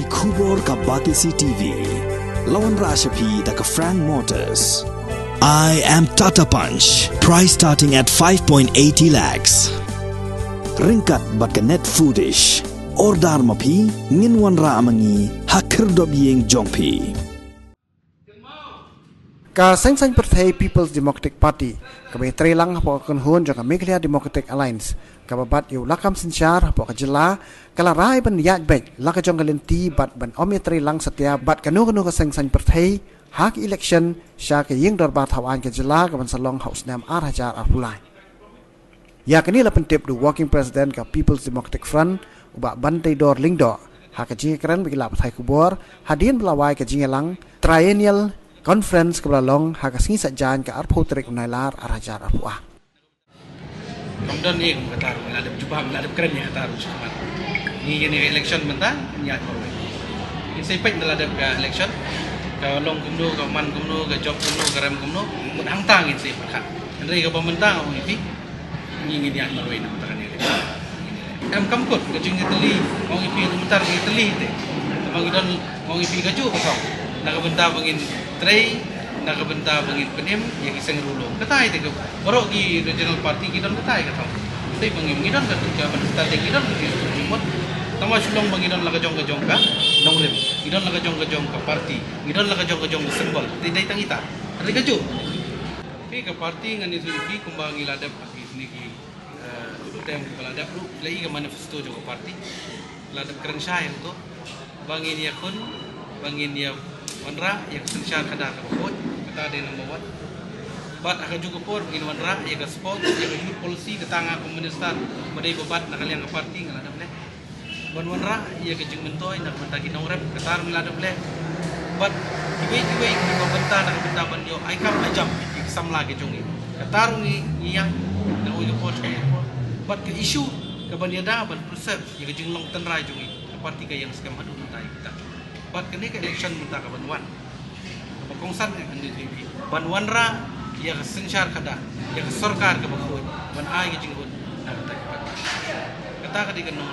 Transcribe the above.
Kubor ka Batisi TV. Lawan Rashapi da ka Frank Motors. I am Tata Punch. Price starting at 5.80 lakhs. Ringkat bat ka Net Foodish. Ordar mapi nginwan ra amangi hakir dobyeng jongpi. Ka Seng Partai People's Democratic Party ka betray lang po kan hun jang Meghalaya Democratic Alliance ka babat yu lakam sinsyar po ka jela kala rai ban yat bet laka jong galenti bat ban ometray lang setia bat kanu ka Seng Partai hak election sya ka ying dor bat hawan ka jela ka ban salong haus nam hajar pulai ya kini la pentip du working president ka People's Democratic Front uba bantai dor lingdo hak ka jinga keren bagi la Partai Kubor hadin belawai ka jinga lang triennial conference kebelalong hak singi sajan ke arpo terik unailar arajar arpuah. Kemudian ni kata ada cuba ada keren ya kata harus cuma ni election mentah ni ada baru. Ini sampai dalam ada election kalau long kumno kalau man kumno kalau job kumno garam kumno buat hangtang ini sampai kan. Jadi kalau pemerintah orang ini ni ada baru ini mentah ni. Kamu kot kecing teli orang ini mentah ni teli itu. Orang ini kaju kosong. Nak bentar bangin tray, nak bentar bangin penim, yang kisah ngerulung. Ketai tu, orang di regional party kita ketai kata. Tapi bangin kita kan kerja pada strategi kita kerja remote. Tambah sulung bangin kita laga jong ka, nongrim. Kita laga jong ka party. Kita laga jong simbol. Tidak itang kita. Ada kaju. Tapi ke party dengan itu lebih kembang iladap ini ki. Tem iladap lu lagi ke manifesto juga party. Iladap keren syai itu. Bangin ya kun, bangin ya wanra yang sensyar kada ka bot kata ada nombor 1 bat akan juga por begini wanra yang ka sport yang ka policy ke tanga komunistan badai bebat nak kalian ke parti ngala ada boleh ban wanra yang ka jeng mentoy nak mentagi nongrep ketar ngala ada boleh bat tiba-tiba ka benta nak benta ban yo ai kam ajam sam lagi jongi ketar ni yang nak uyu por bat ke isu ke ban yada ban persep yang ka jeng long tenrai jongi parti ka yang skam adu mentai kita bat kini ke election minta ke bantuan kongsan yang di bantuan ra yang sensyar kada yang sorkar ke bakut ban ai ke jingut nak kata kata kata di kenong